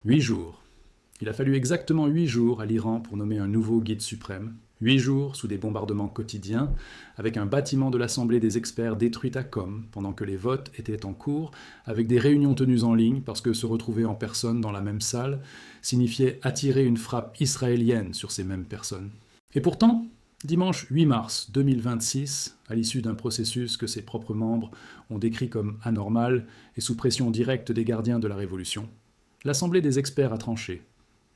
8 jours. Il a fallu exactement 8 jours à l'Iran pour nommer un nouveau guide suprême. 8 jours sous des bombardements quotidiens, avec un bâtiment de l'Assemblée des experts détruit à Qom pendant que les votes étaient en cours, avec des réunions tenues en ligne parce que se retrouver en personne dans la même salle signifiait attirer une frappe israélienne sur ces mêmes personnes. Et pourtant, dimanche 8 mars 2026, à l'issue d'un processus que ses propres membres ont décrit comme anormal et sous pression directe des gardiens de la Révolution, l'Assemblée des experts a tranché.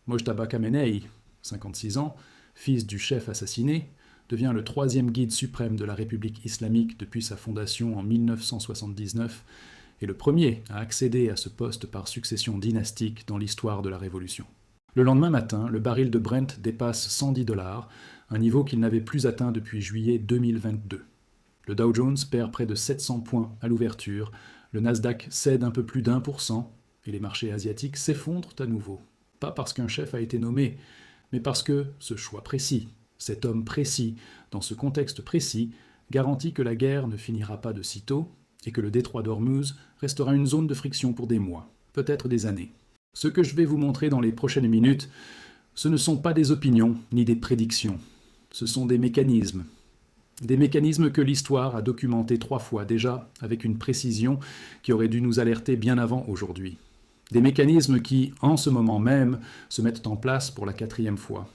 Mojtaba Khamenei, 56 ans, fils du chef assassiné, devient le troisième guide suprême de la République islamique depuis sa fondation en 1979 et le premier à accéder à ce poste par succession dynastique dans l'histoire de la Révolution. Le lendemain matin, le baril de Brent dépasse 110 $, un niveau qu'il n'avait plus atteint depuis juillet 2022. Le Dow Jones perd près de 700 points à l'ouverture, le Nasdaq cède un peu plus d'1%, et les marchés asiatiques s'effondrent à nouveau. Pas parce qu'un chef a été nommé, mais parce que ce choix précis, cet homme précis, dans ce contexte précis, garantit que la guerre ne finira pas de sitôt et que le détroit d'Ormuz restera une zone de friction pour des mois, peut-être des années. Ce que je vais vous montrer dans les prochaines minutes, ce ne sont pas des opinions ni des prédictions, ce sont des mécanismes. Des mécanismes que l'histoire a documentés 3 fois déjà, avec une précision qui aurait dû nous alerter bien avant aujourd'hui. Des mécanismes qui, en ce moment même, se mettent en place pour la 4e fois.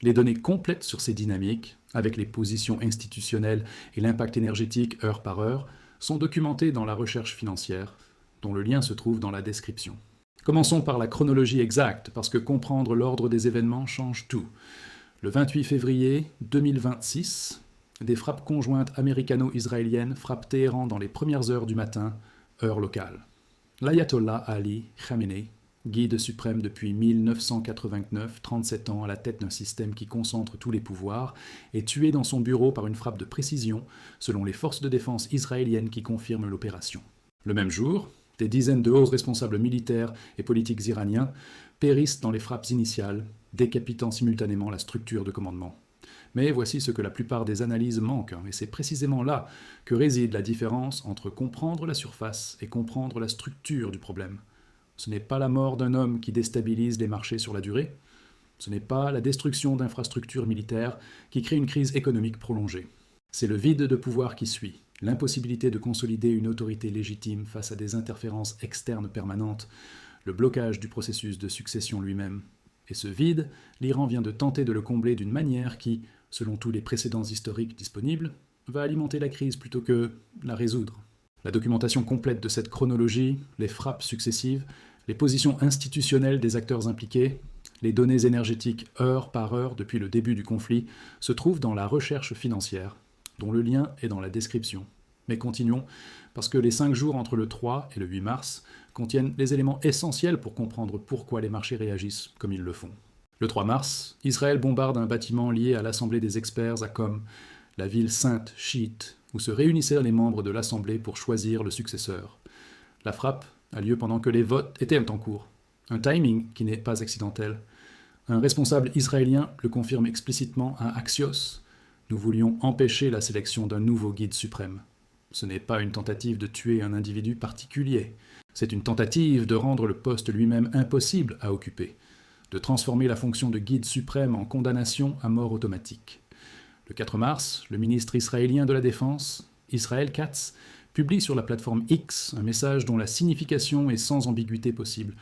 Les données complètes sur ces dynamiques, avec les positions institutionnelles et l'impact énergétique heure par heure, sont documentées dans la recherche financière, dont le lien se trouve dans la description. Commençons par la chronologie exacte, parce que comprendre l'ordre des événements change tout. Le 28 février 2026, des frappes conjointes américano-israéliennes frappent Téhéran dans les premières heures du matin, heure locale. L'ayatollah Ali Khamenei, guide suprême depuis 1989, 37 ans à la tête d'un système qui concentre tous les pouvoirs, est tué dans son bureau par une frappe de précision, selon les forces de défense israéliennes qui confirment l'opération. Le même jour, des dizaines de hauts responsables militaires et politiques iraniens périssent dans les frappes initiales, décapitant simultanément la structure de commandement. Mais voici ce que la plupart des analyses manquent, et c'est précisément là que réside la différence entre comprendre la surface et comprendre la structure du problème. Ce n'est pas la mort d'un homme qui déstabilise les marchés sur la durée, ce n'est pas la destruction d'infrastructures militaires qui crée une crise économique prolongée. C'est le vide de pouvoir qui suit, l'impossibilité de consolider une autorité légitime face à des interférences externes permanentes, le blocage du processus de succession lui-même. Et ce vide, l'Iran vient de tenter de le combler d'une manière qui, selon tous les précédents historiques disponibles, va alimenter la crise plutôt que la résoudre. La documentation complète de cette chronologie, les frappes successives, les positions institutionnelles des acteurs impliqués, les données énergétiques heure par heure depuis le début du conflit, se trouvent dans la recherche financière, dont le lien est dans la description. Mais continuons, parce que les 5 jours entre le 3 et le 8 mars contiennent les éléments essentiels pour comprendre pourquoi les marchés réagissent comme ils le font. Le 3 mars, Israël bombarde un bâtiment lié à l'Assemblée des experts à Qom, la ville sainte chiite, où se réunissaient les membres de l'Assemblée pour choisir le successeur. La frappe a lieu pendant que les votes étaient en cours. Un timing qui n'est pas accidentel. Un responsable israélien le confirme explicitement à Axios. Nous voulions empêcher la sélection d'un nouveau guide suprême. Ce n'est pas une tentative de tuer un individu particulier. C'est une tentative de rendre le poste lui-même impossible à occuper, de transformer la fonction de guide suprême en condamnation à mort automatique. Le 4 mars, le ministre israélien de la Défense, Israel Katz, publie sur la plateforme X un message dont la signification est sans ambiguïté possible.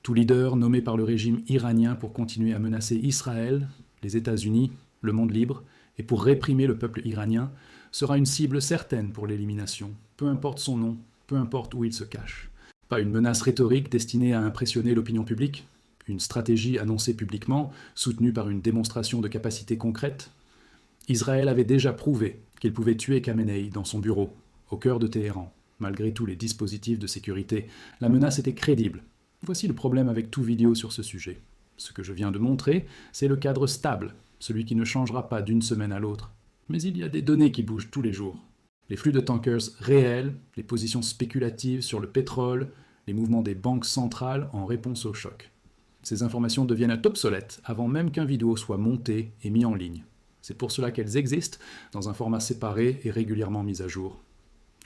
Tout leader nommé par le régime iranien pour continuer à menacer Israël, les États-Unis, le monde libre, et pour réprimer le peuple iranien, sera une cible certaine pour l'élimination, peu importe son nom, peu importe où il se cache. Pas une menace rhétorique destinée à impressionner l'opinion publique, une stratégie annoncée publiquement, soutenue par une démonstration de capacité concrète. Israël avait déjà prouvé qu'il pouvait tuer Khamenei dans son bureau, au cœur de Téhéran. Malgré tous les dispositifs de sécurité, la menace était crédible. Voici le problème avec toute vidéo sur ce sujet. Ce que je viens de montrer, c'est le cadre stable, celui qui ne changera pas d'une semaine à l'autre. Mais il y a des données qui bougent tous les jours. Les flux de tankers réels, les positions spéculatives sur le pétrole, les mouvements des banques centrales en réponse au choc. Ces informations deviennent obsolètes avant même qu'un vidéo soit monté et mis en ligne. C'est pour cela qu'elles existent dans un format séparé et régulièrement mis à jour.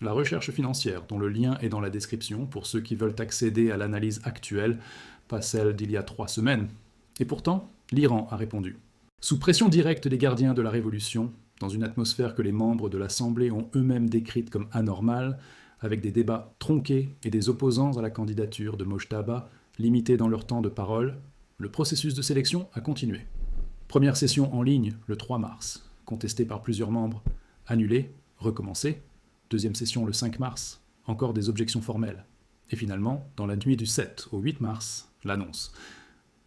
La recherche financière, dont le lien est dans la description pour ceux qui veulent accéder à l'analyse actuelle, pas celle d'il y a 3 semaines. Et pourtant, l'Iran a répondu. Sous pression directe des gardiens de la révolution, dans une atmosphère que les membres de l'Assemblée ont eux-mêmes décrite comme anormale, avec des débats tronqués et des opposants à la candidature de Mojtaba, limités dans leur temps de parole, le processus de sélection a continué. Première session en ligne le 3 mars, contestée par plusieurs membres, annulée, recommencée. Deuxième session le 5 mars, encore des objections formelles. Et finalement, dans la nuit du 7 au 8 mars, l'annonce.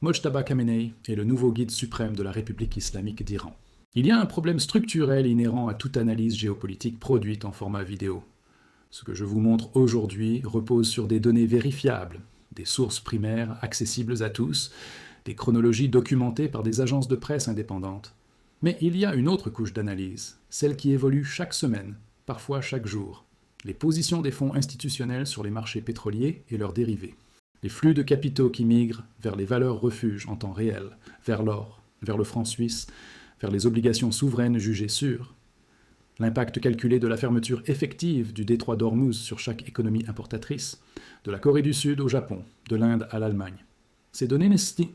Mojtaba Khamenei est le nouveau guide suprême de la République islamique d'Iran. Il y a un problème structurel inhérent à toute analyse géopolitique produite en format vidéo. Ce que je vous montre aujourd'hui repose sur des données vérifiables, des sources primaires accessibles à tous, des chronologies documentées par des agences de presse indépendantes. Mais il y a une autre couche d'analyse, celle qui évolue chaque semaine, parfois chaque jour. Les positions des fonds institutionnels sur les marchés pétroliers et leurs dérivés. Les flux de capitaux qui migrent vers les valeurs refuges en temps réel, vers l'or, vers le franc suisse, vers les obligations souveraines jugées sûres. L'impact calculé de la fermeture effective du détroit d'Ormuz sur chaque économie importatrice, de la Corée du Sud au Japon, de l'Inde à l'Allemagne. Ces données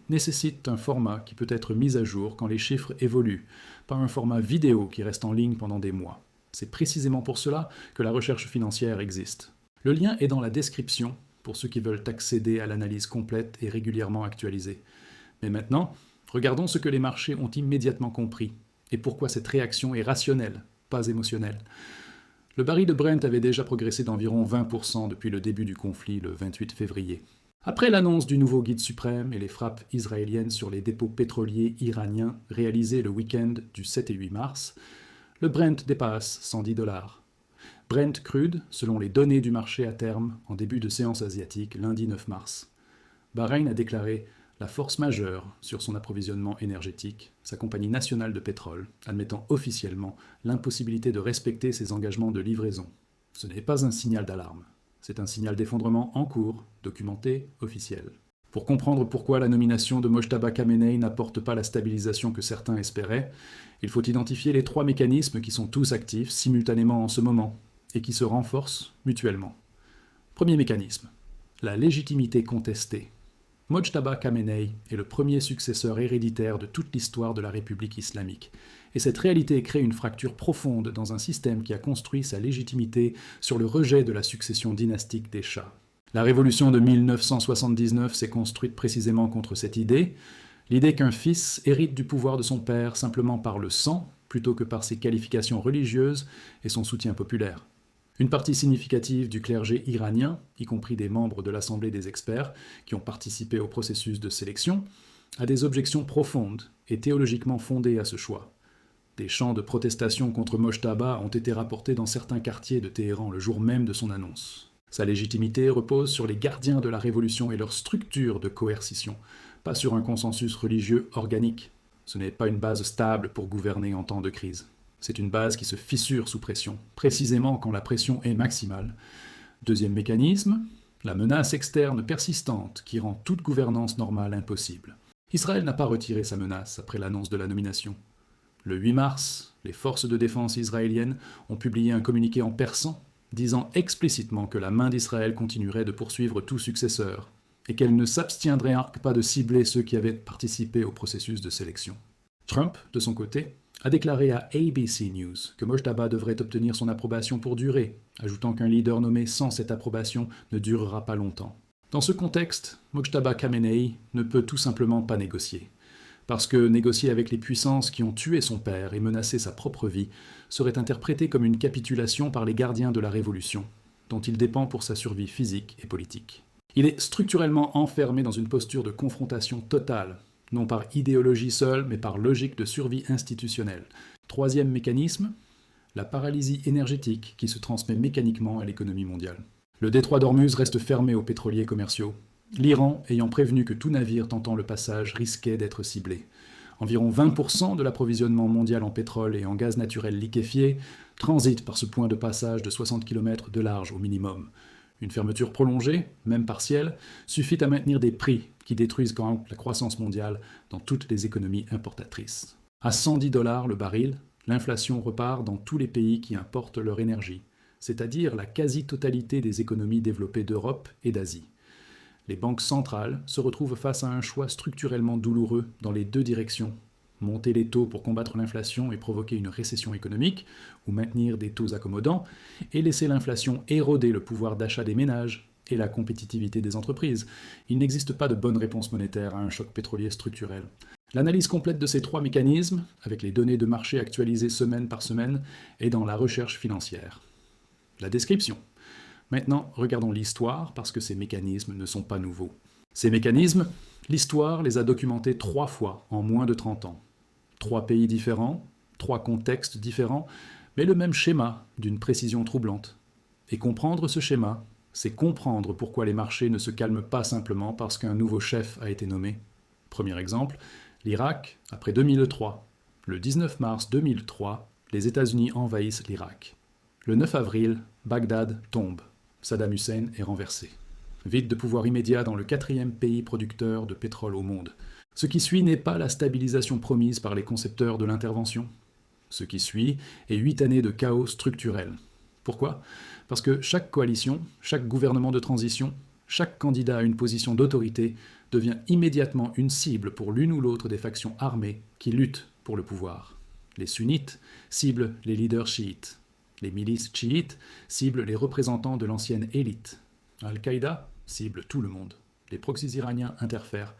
nécessitent un format qui peut être mis à jour quand les chiffres évoluent, pas un format vidéo qui reste en ligne pendant des mois. C'est précisément pour cela que la recherche financière existe. Le lien est dans la description pour ceux qui veulent accéder à l'analyse complète et régulièrement actualisée. Mais maintenant, regardons ce que les marchés ont immédiatement compris et pourquoi cette réaction est rationnelle, pas émotionnelle. Le baril de Brent avait déjà progressé d'environ 20% depuis le début du conflit le 28 février. Après l'annonce du nouveau guide suprême et les frappes israéliennes sur les dépôts pétroliers iraniens réalisées le week-end du 7 et 8 mars, le Brent dépasse $110. Brent crude, selon les données du marché à terme en début de séance asiatique lundi 9 mars. Bahreïn a déclaré la force majeure sur son approvisionnement énergétique, sa compagnie nationale de pétrole, admettant officiellement l'impossibilité de respecter ses engagements de livraison. Ce n'est pas un signal d'alarme, c'est un signal d'effondrement en cours, documenté, officiel. Pour comprendre pourquoi la nomination de Mojtaba Khamenei n'apporte pas la stabilisation que certains espéraient, il faut identifier les 3 mécanismes qui sont tous actifs simultanément en ce moment et qui se renforcent mutuellement. Premier mécanisme, la légitimité contestée. Mojtaba Khamenei est le premier successeur héréditaire de toute l'histoire de la République islamique, et cette réalité crée une fracture profonde dans un système qui a construit sa légitimité sur le rejet de la succession dynastique des Shahs. La révolution de 1979 s'est construite précisément contre cette idée, l'idée qu'un fils hérite du pouvoir de son père simplement par le sang, plutôt que par ses qualifications religieuses et son soutien populaire. Une partie significative du clergé iranien, y compris des membres de l'Assemblée des experts qui ont participé au processus de sélection, a des objections profondes et théologiquement fondées à ce choix. Des chants de protestation contre Mojtaba ont été rapportés dans certains quartiers de Téhéran le jour même de son annonce. Sa légitimité repose sur les gardiens de la révolution et leur structure de coercition, pas sur un consensus religieux organique. Ce n'est pas une base stable pour gouverner en temps de crise. C'est une base qui se fissure sous pression, précisément quand la pression est maximale. Deuxième mécanisme, la menace externe persistante qui rend toute gouvernance normale impossible. Israël n'a pas retiré sa menace après l'annonce de la nomination. Le 8 mars, les forces de défense israéliennes ont publié un communiqué en persan disant explicitement que la main d'Israël continuerait de poursuivre tout successeur et qu'elle ne s'abstiendrait pas de cibler ceux qui avaient participé au processus de sélection. Trump, de son côté, a déclaré à ABC News que Mojtaba devrait obtenir son approbation pour durer, ajoutant qu'un leader nommé sans cette approbation ne durera pas longtemps. Dans ce contexte, Mojtaba Khamenei ne peut tout simplement pas négocier. Parce que négocier avec les puissances qui ont tué son père et menacé sa propre vie serait interprété comme une capitulation par les gardiens de la révolution, dont il dépend pour sa survie physique et politique. Il est structurellement enfermé dans une posture de confrontation totale, non par idéologie seule, mais par logique de survie institutionnelle. Troisième mécanisme, la paralysie énergétique qui se transmet mécaniquement à l'économie mondiale. Le détroit d'Ormuz reste fermé aux pétroliers commerciaux, l'Iran ayant prévenu que tout navire tentant le passage risquait d'être ciblé. Environ 20% de l'approvisionnement mondial en pétrole et en gaz naturel liquéfié transite par ce point de passage de 60 km de large au minimum. Une fermeture prolongée, même partielle, suffit à maintenir des prix qui détruisent quand même la croissance mondiale dans toutes les économies importatrices. À $110 le baril, l'inflation repart dans tous les pays qui importent leur énergie, c'est-à-dire la quasi-totalité des économies développées d'Europe et d'Asie. Les banques centrales se retrouvent face à un choix structurellement douloureux dans les deux directions. Monter les taux pour combattre l'inflation et provoquer une récession économique, ou maintenir des taux accommodants, et laisser l'inflation éroder le pouvoir d'achat des ménages et la compétitivité des entreprises. Il n'existe pas de bonne réponse monétaire à un choc pétrolier structurel. L'analyse complète de ces trois mécanismes, avec les données de marché actualisées semaine par semaine, est dans la recherche financière. La description. Maintenant, regardons l'histoire, parce que ces mécanismes ne sont pas nouveaux. Ces mécanismes, l'histoire les a documentés 3 fois en moins de 30 ans. 3 pays différents, 3 contextes différents, mais le même schéma d'une précision troublante. Et comprendre ce schéma, c'est comprendre pourquoi les marchés ne se calment pas simplement parce qu'un nouveau chef a été nommé. Premier exemple, l'Irak après 2003. Le 19 mars 2003, les États-Unis envahissent l'Irak. Le 9 avril, Bagdad tombe. Saddam Hussein est renversé. Vide de pouvoir immédiat dans le 4e pays producteur de pétrole au monde. Ce qui suit n'est pas la stabilisation promise par les concepteurs de l'intervention. Ce qui suit est 8 années de chaos structurel. Pourquoi ? Parce que chaque coalition, chaque gouvernement de transition, chaque candidat à une position d'autorité devient immédiatement une cible pour l'une ou l'autre des factions armées qui luttent pour le pouvoir. Les sunnites ciblent les leaders chiites. Les milices chiites ciblent les représentants de l'ancienne élite. Al-Qaïda cible tout le monde. Les proxys iraniens interfèrent.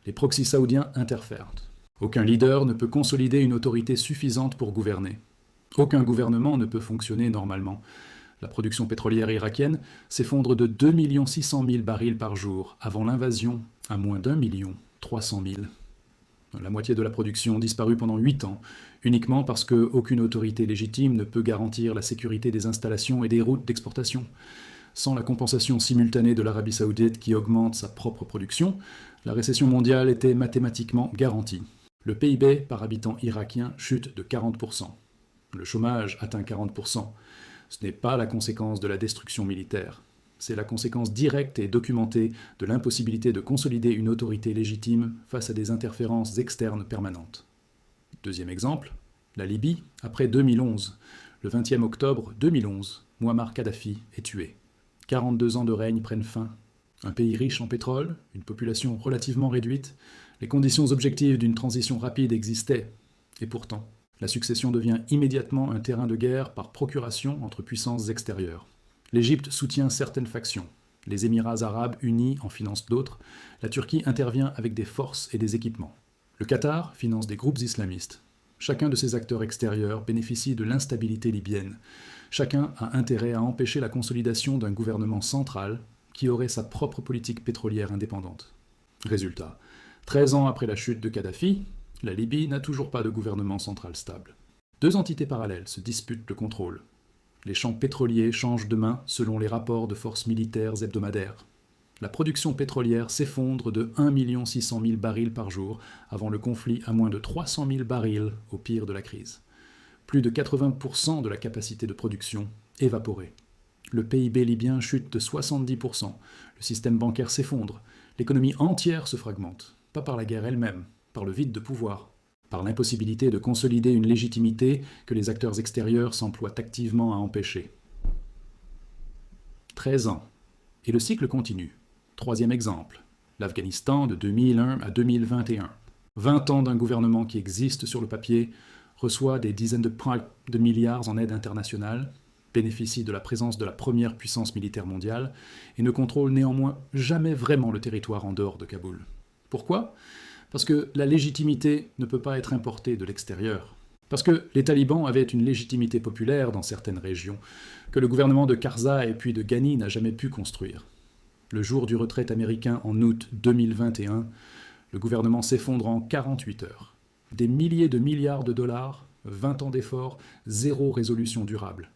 Les proxys saoudiens interfèrent. Aucun leader ne peut consolider une autorité suffisante pour gouverner. Aucun gouvernement ne peut fonctionner normalement. La production pétrolière irakienne s'effondre de 2 600 000 barils par jour avant l'invasion à moins d'1 300 000. La moitié de la production disparue pendant 8 ans, uniquement parce qu'aucune autorité légitime ne peut garantir la sécurité des installations et des routes d'exportation. Sans la compensation simultanée de l'Arabie saoudite qui augmente sa propre production, la récession mondiale était mathématiquement garantie. Le PIB par habitant irakien chute de 40%. Le chômage atteint 40%. Ce n'est pas la conséquence de la destruction militaire. C'est la conséquence directe et documentée de l'impossibilité de consolider une autorité légitime face à des interférences externes permanentes. Deuxième exemple, la Libye, après 2011. Le 20e octobre 2011, Mouammar Kadhafi est tué. 42 ans de règne prennent fin. Un pays riche en pétrole, une population relativement réduite, les conditions objectives d'une transition rapide existaient. Et pourtant, la succession devient immédiatement un terrain de guerre par procuration entre puissances extérieures. L'Égypte soutient certaines factions. Les Émirats arabes unis en financent d'autres. La Turquie intervient avec des forces et des équipements. Le Qatar finance des groupes islamistes. Chacun de ces acteurs extérieurs bénéficie de l'instabilité libyenne. Chacun a intérêt à empêcher la consolidation d'un gouvernement central qui aurait sa propre politique pétrolière indépendante. Résultat, 13 ans après la chute de Kadhafi, la Libye n'a toujours pas de gouvernement central stable. 2 entités parallèles se disputent le contrôle. Les champs pétroliers changent de main selon les rapports de forces militaires hebdomadaires. La production pétrolière s'effondre de 1 600 000 barils par jour avant le conflit à moins de 300 000 barils au pire de la crise. Plus de 80% de la capacité de production évaporée. Le PIB libyen chute de 70%, le système bancaire s'effondre, l'économie entière se fragmente, pas par la guerre elle-même, par le vide de pouvoir, par l'impossibilité de consolider une légitimité que les acteurs extérieurs s'emploient activement à empêcher. 13 ans. Et le cycle continue. 3e exemple, l'Afghanistan de 2001 à 2021. 20 ans d'un gouvernement qui existe sur le papier, reçoit des dizaines de milliards en aide internationale, bénéficie de la présence de la première puissance militaire mondiale et ne contrôle néanmoins jamais vraiment le territoire en dehors de Kaboul. Pourquoi ? Parce que la légitimité ne peut pas être importée de l'extérieur. Parce que les talibans avaient une légitimité populaire dans certaines régions, que le gouvernement de Karzai et puis de Ghani n'a jamais pu construire. Le jour du retrait américain en août 2021, le gouvernement s'effondre en 48 heures. Des milliers de milliards de dollars, 20 ans d'efforts, 0 résolution durable.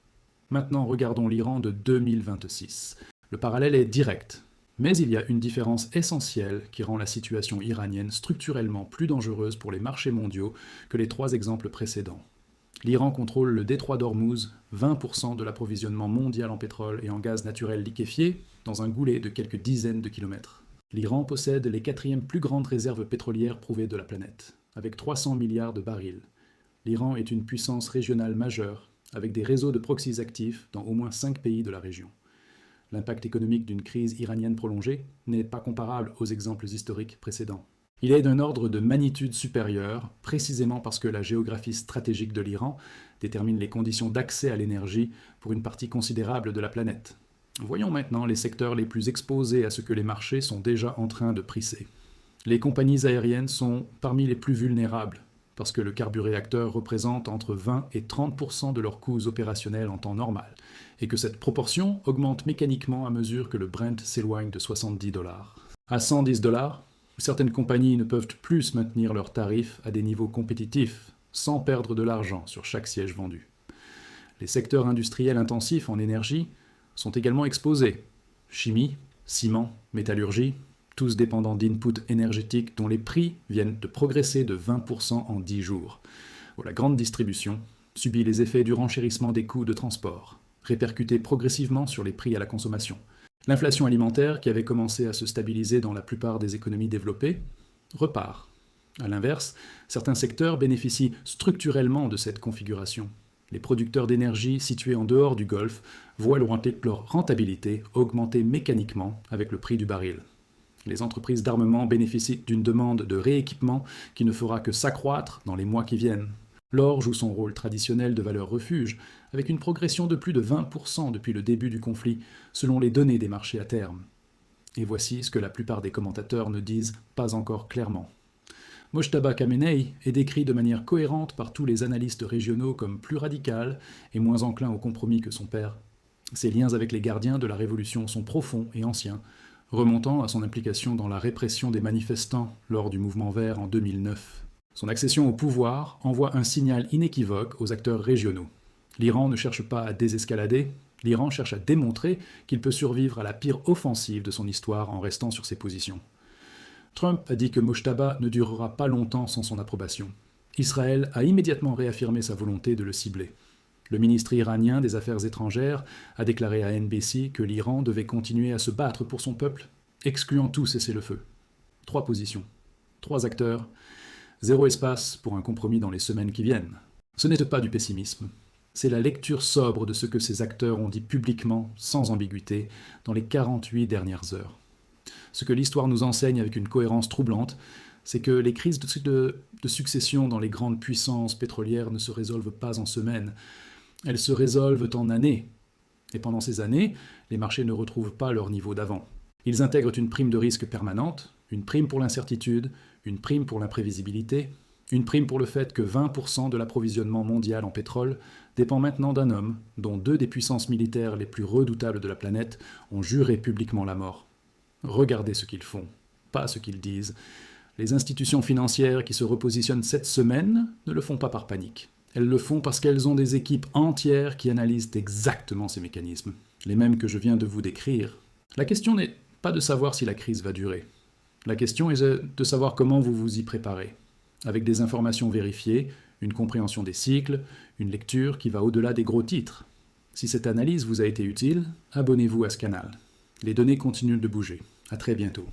Maintenant, regardons l'Iran de 2026. Le parallèle est direct. Mais il y a une différence essentielle qui rend la situation iranienne structurellement plus dangereuse pour les marchés mondiaux que les 3 exemples précédents. L'Iran contrôle le détroit d'Ormuz, 20% de l'approvisionnement mondial en pétrole et en gaz naturel liquéfié, dans un goulet de quelques dizaines de kilomètres. L'Iran possède les 4e plus grandes réserves pétrolières prouvées de la planète, avec 300 milliards de barils. L'Iran est une puissance régionale majeure, avec des réseaux de proxys actifs dans au moins 5 pays de la région. L'impact économique d'une crise iranienne prolongée n'est pas comparable aux exemples historiques précédents. Il est d'un ordre de magnitude supérieur, précisément parce que la géographie stratégique de l'Iran détermine les conditions d'accès à l'énergie pour une partie considérable de la planète. Voyons maintenant les secteurs les plus exposés à ce que les marchés sont déjà en train de prisser. Les compagnies aériennes sont parmi les plus vulnérables, parce que le carburéacteur représente entre 20 et 30% de leurs coûts opérationnels en temps normal, et que cette proportion augmente mécaniquement à mesure que le Brent s'éloigne de $70. À $110, certaines compagnies ne peuvent plus maintenir leurs tarifs à des niveaux compétitifs, sans perdre de l'argent sur chaque siège vendu. Les secteurs industriels intensifs en énergie sont également exposés. Chimie, ciment, métallurgie, tous dépendants d'inputs énergétiques dont les prix viennent de progresser de 20% en 10 jours. La grande distribution subit les effets du renchérissement des coûts de transport, répercutés progressivement sur les prix à la consommation. L'inflation alimentaire, qui avait commencé à se stabiliser dans la plupart des économies développées, repart. A l'inverse, certains secteurs bénéficient structurellement de cette configuration. Les producteurs d'énergie situés en dehors du Golfe voient leur rentabilité augmenter mécaniquement avec le prix du baril. Les entreprises d'armement bénéficient d'une demande de rééquipement qui ne fera que s'accroître dans les mois qui viennent. L'or joue son rôle traditionnel de valeur refuge, avec une progression de plus de 20% depuis le début du conflit, selon les données des marchés à terme. Et voici ce que la plupart des commentateurs ne disent pas encore clairement. Mojtaba Khamenei est décrit de manière cohérente par tous les analystes régionaux comme plus radical et moins enclin au compromis que son père. Ses liens avec les gardiens de la Révolution sont profonds et anciens, remontant à son implication dans la répression des manifestants lors du mouvement vert en 2009. Son accession au pouvoir envoie un signal inéquivoque aux acteurs régionaux. L'Iran ne cherche pas à désescalader, l'Iran cherche à démontrer qu'il peut survivre à la pire offensive de son histoire en restant sur ses positions. Trump a dit que Mojtaba ne durera pas longtemps sans son approbation. Israël a immédiatement réaffirmé sa volonté de le cibler. Le ministre iranien des Affaires étrangères a déclaré à NBC que l'Iran devait continuer à se battre pour son peuple, excluant tout cessez-le-feu. 3 positions, 3 acteurs, 0 espace pour un compromis dans les semaines qui viennent. Ce n'est pas du pessimisme, c'est la lecture sobre de ce que ces acteurs ont dit publiquement, sans ambiguïté, dans les 48 dernières heures. Ce que l'histoire nous enseigne avec une cohérence troublante, c'est que les crises de succession dans les grandes puissances pétrolières ne se résolvent pas en semaines. Elles se résolvent en années. Et pendant ces années, les marchés ne retrouvent pas leur niveau d'avant. Ils intègrent une prime de risque permanente, une prime pour l'incertitude, une prime pour l'imprévisibilité, une prime pour le fait que 20% de l'approvisionnement mondial en pétrole dépend maintenant d'un homme dont 2 des puissances militaires les plus redoutables de la planète ont juré publiquement la mort. Regardez ce qu'ils font, pas ce qu'ils disent. Les institutions financières qui se repositionnent cette semaine ne le font pas par panique. Elles le font parce qu'elles ont des équipes entières qui analysent exactement ces mécanismes, les mêmes que je viens de vous décrire. La question n'est pas de savoir si la crise va durer. La question est de savoir comment vous vous y préparez, avec des informations vérifiées, une compréhension des cycles, une lecture qui va au-delà des gros titres. Si cette analyse vous a été utile, abonnez-vous à ce canal. Les données continuent de bouger. À très bientôt.